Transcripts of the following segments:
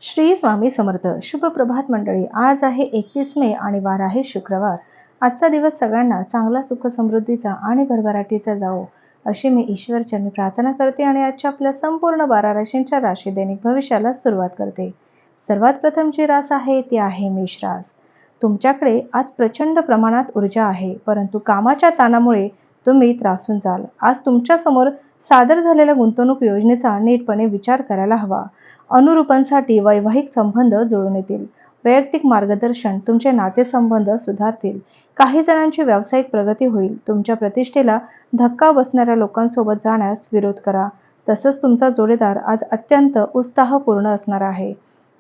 श्री स्वामी समर्थ. शुभ प्रभात मंडळी. आज आहे 21 मे आणि वार आहे शुक्रवार. आजचा दिवस सगळ्यांना चांगला, सुख, समृद्धीचा आणि भरभराटीचा जावो अशी मी ईश्वरचरणी प्रार्थना करते आणि आजच्या आपल्या संपूर्ण 12 राशींच्या राशी दैनिक भविष्याला सुरुवात करते. सर्वात प्रथम जी रास आहे ती आहे मेष रास. तुमच्याकडे आज प्रचंड प्रमाणात ऊर्जा आहे, परंतु कामाच्या ताणामुळे तुम्ही त्रासून जाल. आज तुमच्या समोर सादर झालेल्या गुंतवणूक योजनेचा नीटपणे विचार करायला हवा. अनुरूपांसाठी वैवाहिक संबंध जुळून येतील. वैयक्तिक मार्गदर्शन तुमचे नातेसंबंध सुधारतील. काही जणांची व्यावसायिक प्रगती होईल. तुमच्या प्रतिष्ठेला धक्का बसणाऱ्या लोकांसोबत जाण्यास विरोध करा. तसंच तुमचा जोडीदार आज अत्यंत उत्साहपूर्ण असणार आहे.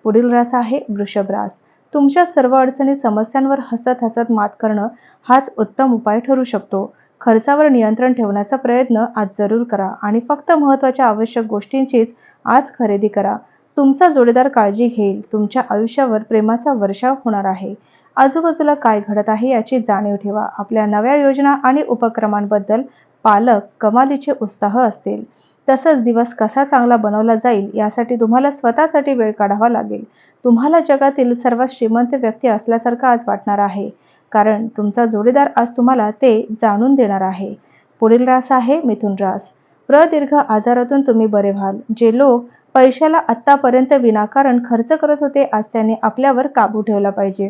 पुढील रास आहे वृषभ रास. तुमच्या सर्व अडचणी समस्यांवर हसत हसत मात करणं हाच उत्तम उपाय ठरू शकतो. खर्चावर नियंत्रण ठेवण्याचा प्रयत्न आज जरूर करा आणि फक्त महत्त्वाच्या आवश्यक गोष्टींचीच आज खरेदी करा. तुमचा जोडीदार काळजी घेईल. तुमच्या आयुष्यावर प्रेमाचा वर्षाव होणार आहे. आजूबाजूला काय घडत आहे याची जाणीव ठेवा. आपल्या नव्या योजना आणि उपक्रमांबद्दल पालक कमालीचे उत्साह असतील. तसंच दिवस कसा चांगला बनवला जाईल यासाठी तुम्हाला स्वतःसाठी वेळ काढावा लागेल. तुम्हाला जगातील सर्वात श्रीमंत व्यक्ती असल्यासारखं आज वाटणार आहे, कारण तुमचा जोडीदार आज तुम्हाला ते जाणून देणार आहे. पुढील रास आहे मिथुन रास. प्रदीर्घ आजारातून तुम्ही बरे व्हाल. जे लोक पैशाला आत्तापर्यंत विनाकारण खर्च करत होते, आज त्यांनी आपल्यावर काबू ठेवला पाहिजे.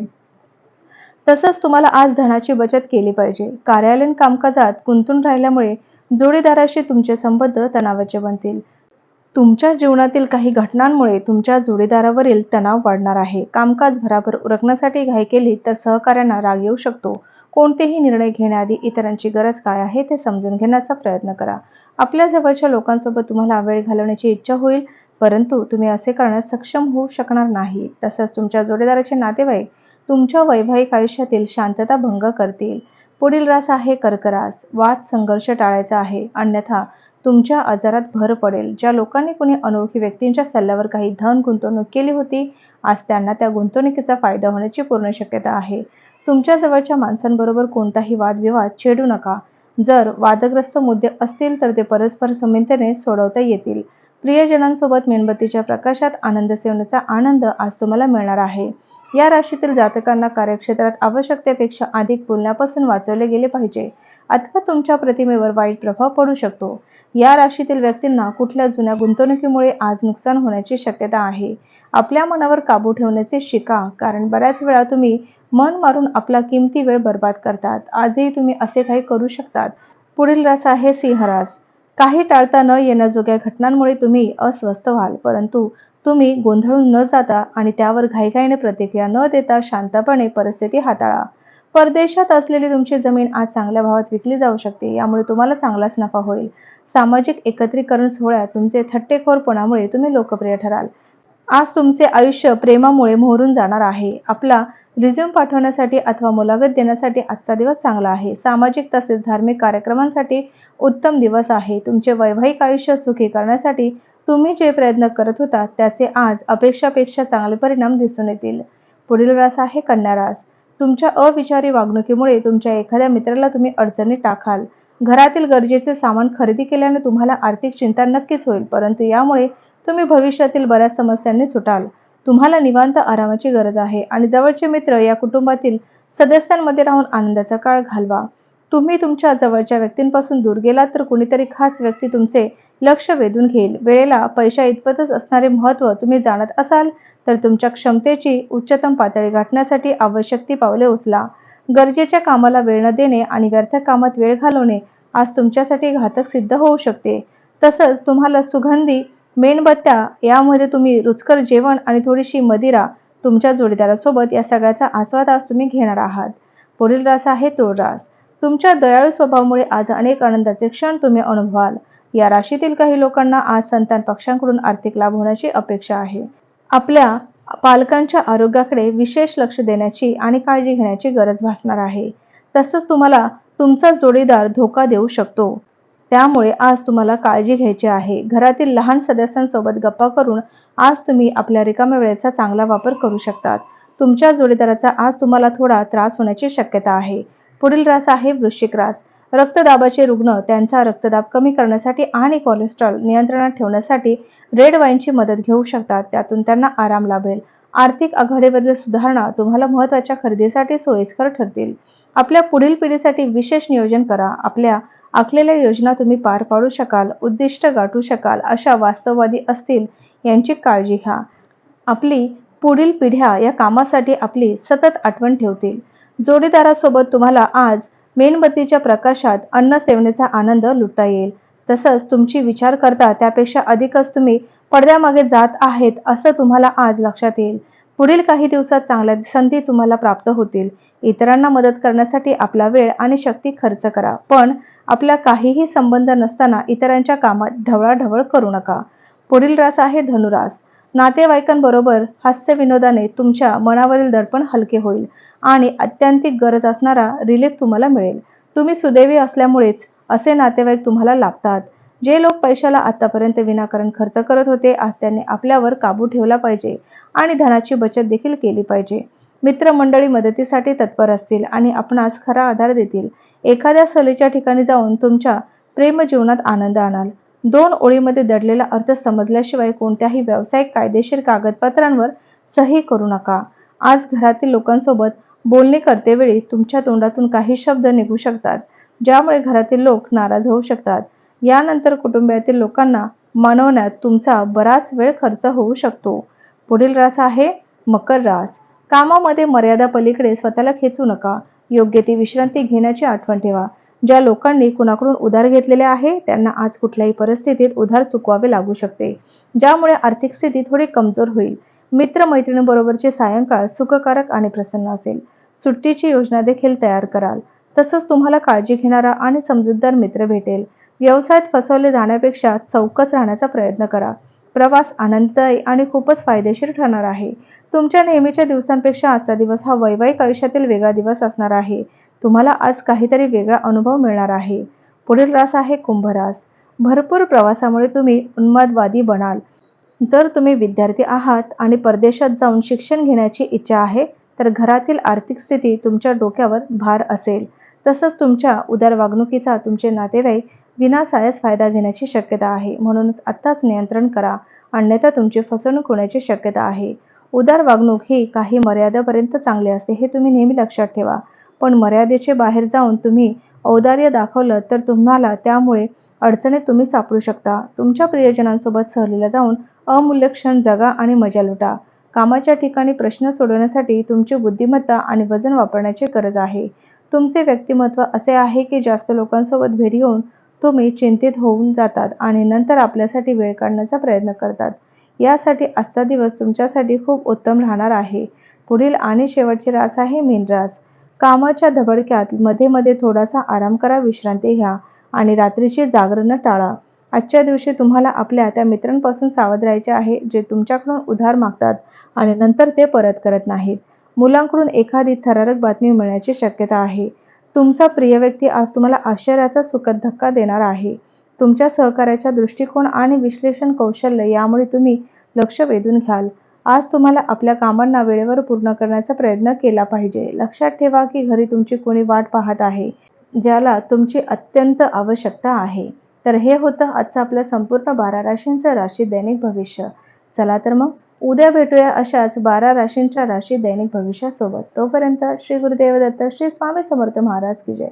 तसंच तुम्हाला आज धनाची बचत केली पाहिजे. कार्यालयीन कामकाजात गुंतून राहिल्यामुळे जोडीदाराशी तुमचे संबंध तणावाचे बनतील. तुमच्या जीवनातील काही घटनांमुळे तुमच्या जोडीदारावरील तणाव वाढणार आहे. कामकाज भराभर उरकण्यासाठी घाई केली तर सहकाऱ्यांना राग येऊ शकतो. कोणतेही निर्णय घेण्याआधी इतरांची गरज काय आहे ते समजून घेण्याचा प्रयत्न करा. आपल्या जवळच्या लोकांसोबत तुम्हाला वेळ घालवण्याची इच्छा होईल, परंतु तुम्ही असे करण्यास सक्षम होऊ शकणार नाही. तसंच तुमच्या जोडीदाराचे नातेवाईक तुमच्या वैवाहिक आयुष्यातील शांतता भंग करतील. पुढील रास आहे कर्क रास. वाद संघर्ष टाळायचा आहे, अन्यथा तुमच्या आजारात भर पडेल. ज्या लोकांनी कोणी अनोळखी व्यक्तींच्या सल्ल्यावर काही धन गुंतवणूक केली होती, आज त्यांना त्या गुंतवणुकीचा फायदा होण्याची पूर्ण शक्यता आहे. तुमच्या जवळच्या माणसांबरोबर कोणताही वादविवाद छेडू नका. जर वादग्रस्त मुद्दे असतील तर ते परस्पर संमतीने सोडवता येतील. प्रियजनांसोबत मेणबत्तीच्या प्रकाशात आनंद सेवण्याचा आनंद आज तुम्हाला मिळणार आहे. या राशीतील जातकांना कार्यक्षेत्रात आवश्यकतेपेक्षा अधिक बोलण्यापासून वाचवले गेले पाहिजे, अथवा तुमच्या प्रतिमेवर वाईट प्रभाव पडू शकतो. या राशीतील व्यक्तींना कुठल्या जुन्या गुंतवणुकीमुळे आज नुकसान होण्याची शक्यता आहे. आपल्या मनावर काबू ठेवण्याचे शिका, कारण बऱ्याच वेळा तुम्ही मन मारून आपला किमती वेळ बर्बाद करतात. आजही तुम्ही असे काही करू शकतात. पुढील रास आहे सिंह रास. काही टाळता न येण्याजोग्या घटनांमुळे तुम्ही अस्वस्थ व्हाल, परंतु तुम्ही गोंधळून न जाता आणि त्यावर घाईघाईने प्रतिक्रिया न देता शांतपणे परिस्थिती हाताळा. परदेशात असलेली तुमची जमीन आज चांगल्या भावात विकली जाऊ शकते, यामुळे तुम्हाला चांगलाच नफा होईल. सामाजिक एकत्रीकरण सोहळ्यात तुमचे थट्टेखोरपणामुळे तुम्ही लोकप्रिय ठराल. आज तुमचे आयुष्य प्रेमामुळे मोहरून जाणार आहे. आपला रिझ्यूम पाठवण्यासाठी अथवा मुलाखत देण्यासाठी आजचा दिवस चांगला आहे. सामाजिक तसेच धार्मिक कार्यक्रमांसाठी उत्तम दिवस आहे. तुमचे वैवाहिक आयुष्य सुखी करण्यासाठी तुम्ही जे प्रयत्न करत होता त्याचे आज अपेक्षापेक्षा चांगले परिणाम दिसून येतील. पुढील रास आहे कन्या रास. तुमच्या अविचारी वागणुकीमुळे तुमच्या एखाद्या मित्राला तुम्ही अडचणीत टाकाल. घरातील गरजेचे सामान खरेदी केल्याने तुम्हाला आर्थिक चिंता नक्कीच होईल, परंतु यामुळे तुम्ही भविष्यातील बऱ्याच समस्यांनी सुटाल. तुम्हाला निवांत आरामाची गरज आहे आणि जवळचे मित्र या कुटुंबातील सदस्यांमध्ये राहून आनंदाचा काळ घालवा. तुम्ही तुमच्या जवळच्या व्यक्तींपासून दूर गेलात तर कुणीतरी खास व्यक्ती तुमचे लक्ष वेधून घेईल. वेळेला पैशा इतपतच असणारे महत्त्व तुम्ही जाणत असाल तर तुमच्या क्षमतेची उच्चतम पातळी गाठण्यासाठी आवश्यक ती पावले उचला. गरजेच्या कामाला वेळ न देणे आणि व्यर्थ कामात वेळ घालवणे आज तुमच्यासाठी घातक सिद्ध होऊ शकते. तसंच तुम्हाला सुगंधी मेणबत्त्या, यामध्ये तुम्ही रुचकर जेवण आणि थोडीशी मदिरा तुमच्या जोडीदारासोबत या सगळ्याचा आस्वाद आज तुम्ही घेणार आहात. पुढील रास आहे तुळ रास. तुमच्या दयाळू स्वभावामुळे आज अनेक आनंदाचे क्षण तुम्ही अनुभवाल. या राशीतील काही लोकांना आज संतान पक्षांकडून आर्थिक लाभ होण्याची अपेक्षा आहे. आपल्या पालकांच्या आरोग्याकडे विशेष लक्ष देण्याची आणि काळजी घेण्याची गरज भासणार आहे. तसंच तुम्हाला तुमचा जोडीदार धोका देऊ शकतो, त्यामुळे आज तुम्हाला काळजी घ्यायची आहे. घरातील लहान सदस्यांसोबत गप्पा करून आज तुम्ही आपल्या रिकाम्या वेळेचा चांगला वापर करू शकतात. तुमच्या जोडीदाराचा आज तुम्हाला थोडा त्रास होण्याची शक्यता आहे. पुढील रास आहे वृश्चिक रास. रक्तदाबाचे रुग्ण त्यांचा रक्तदाब कमी करण्यासाठी आणि कोलेस्ट्रॉल नियंत्रणात ठेवण्यासाठी रेड वाईनची मदत घेऊ शकतात. त्यातून त्यांना आराम लाभेल. आर्थिक आघाडीवरील सुधारणा तुम्हाला महत्त्वाच्या खरेदीसाठी सोयीस्कर ठरतील. आपल्या पुढील पिढीसाठी विशेष नियोजन करा. आपल्या आखलेल्या योजना तुम्ही पार पाडू शकाल, उद्दिष्ट गाठू शकाल अशा वास्तववादी असतील यांची काळजी घ्या. आपली पुढील पिढ्या या कामासाठी आपली सतत आठवण ठेवतील. जोडीदारासोबत तुम्हाला आज मेणबत्तीच्या प्रकाशात अन्न सेवनेचा आनंद लुटता येईल. तसंच तुमची विचार करता त्यापेक्षा अधिकच तुम्ही पडद्यामागे जात आहेत असं तुम्हाला आज लक्षात येईल. पुढील काही दिवसात चांगल्या संधी तुम्हाला प्राप्त होतील. इतरांना मदत करण्यासाठी आपला वेळ आणि शक्ती खर्च करा, पण आपला काहीही संबंध नसताना इतरांच्या कामात ढवळाढवळ करू नका. पुढील रास आहे धनुरास. नातेवाईकांबरोबर हास्यविनोदाने तुमच्या मनावरील दडपण हलके होईल आणि आत्यंतिक गरज असणारा रिलीफ तुम्हाला मिळेल. तुम्ही सुदैवी असल्यामुळेच असे नातेवाईक तुम्हाला लाभतात. जे लोक पैशाला आतापर्यंत विनाकारण खर्च करत होते, आज त्यांनी आपल्यावर काबू ठेवला पाहिजे आणि धनाची बचत देखील केली पाहिजे. मित्रमंडळी मदतीसाठी तत्पर असतील आणि आपणास खरा आधार देतील. एखाद्या सहलीच्या ठिकाणी जाऊन तुमच्या प्रेमजीवनात आनंद आणाल. 2 ओळीमध्ये दडलेला अर्थ समजल्याशिवाय कोणत्याही व्यावसायिक कायदेशीर कागदपत्रांवर सही करू नका. आज घरातील लोकांसोबत बोलणी करतेवेळी तुमच्या तोंडातून काही शब्द निघू शकतात, ज्यामुळे घरातील लोक नाराज होऊ शकतात. यानंतर कुटुंबातील लोकांना मनवण्यात तुमचा बराच वेळ खर्च होऊ शकतो. पुढील रास आहे मकर रास. कामामध्ये मर्यादा पलीकडे स्वतःला खेचू नका. योग्य ती विश्रांती घेण्याची आठवण ठेवा. ज्या लोकांनी कुणाकडून उधार घेतलेले आहे त्यांना आज कुठल्याही परिस्थितीत उधार चुकवावे लागू शकते, ज्यामुळे आर्थिक स्थिती थोडी कमजोर होईल. मित्र-मैत्रिणींबरोबरचे सायंकाळ सुखकारक आणि प्रसन्न असेल. सुट्टीची योजना देखील तयार कराल. तसंच तुम्हाला काळजी घेणारा आणि समजूतदार मित्र भेटेल. व्यवसायात फसवले जाण्यापेक्षा चौकस राहण्याचा प्रयत्न करा. प्रवास आनंददायी आणि खूपच फायदेशीर ठरणार आहे. तुमच्या नेहमीच्या दिवसांपेक्षा आजचा दिवस हा वैवाहिक आयुष्यातील वेगळा दिवस असणार आहे. तुम्हाला आज काहीतरी वेगळा अनुभव मिळणार आहे. पुढील रास आहे कुंभ रास. भरपूर प्रवासामुळे तुम्ही उन्मादवादी बनाल. जर तुम्ही विद्यार्थी आहात आणि परदेशात जाऊन शिक्षण घेण्याची इच्छा आहे, तर घरातील आर्थिक स्थिती तुमच्या डोक्यावर भार असेल. तसंच तुमच्या उदार वागणुकीचा तुमचे नातेवाईक विनासायास फायदा घेण्याची शक्यता आहे. म्हणूनच आत्ताच नियंत्रण करा, अन्यथा तुमची फसवणूक होण्याची शक्यता आहे. उदार वागणूक ही काही मर्यादेपर्यंत चांगली असते, हे तुम्ही नेहमी लक्षात ठेवा. पण मर्यादेचे बाहेर जाऊन तुम्ही औदार्य दाखवलं तर तुम्हाला त्यामुळे अडचणीत तुम्ही सापडू शकता. तुमच्या प्रियजनांसोबत सहलीला जाऊन अमूल्य क्षण जगा आणि मजा लुटा. कामाच्या ठिकाणी प्रश्न सोडवण्यासाठी तुमची बुद्धिमत्ता आणि वजन वापरण्याची गरज आहे. तुमचे व्यक्तिमत्व असे आहे की जास्त लोकांसोबत भेटी होऊन तुम्ही चिंतित होऊन जातात आणि नंतर आपल्यासाठी वेळ काढण्याचा प्रयत्न करतात. यासाठी आजचा दिवस तुमच्यासाठी खूप उत्तम राहणार आहे. पुढील आणि शेवटचे रास आहे मीन रास. कामाच्या धबडक्यात मध्ये मध्ये थोडासा आराम करा, विश्रांती घ्या आणि रात्रीची जागरण टाळा. आजच्या दिवशी तुम्हाला आपल्या त्या मित्रांपासून सावध राहायचे आहे जे तुमच्याकडून उधार मागतात आणि नंतर ते परत करत नाहीत. मुलांकडून एखादी थरारक बातमी मिळण्याची शक्यता आहे. तुमचा प्रिय व्यक्ती आज तुम्हाला आश्चर्याचा सुखद धक्का देणार आहे. तुमच्या सहकार्याचा दृष्टिकोन आणि विश्लेषण कौशल्य यामुळे तुम्ही लक्ष वेधून घ्याल. आज तुम्हाला आपल्या कामांना वेळेवर पूर्ण करण्याचा प्रयत्न केला पाहिजे. लक्षात ठेवा की घरी तुमची कोणी वाट पाहत आहे, ज्याला तुमची अत्यंत आवश्यकता आहे. तर हे होतं आजचं आपलं संपूर्ण 12 राशींचं राशी दैनिक भविष्य. चला तर मग उद्या भेटूया अशाच 12 राशींच्या राशी दैनिक भविष्यासोबत. तोपर्यंत श्री गुरुदेव दत्त, श्री स्वामी समर्थ महाराज की जय.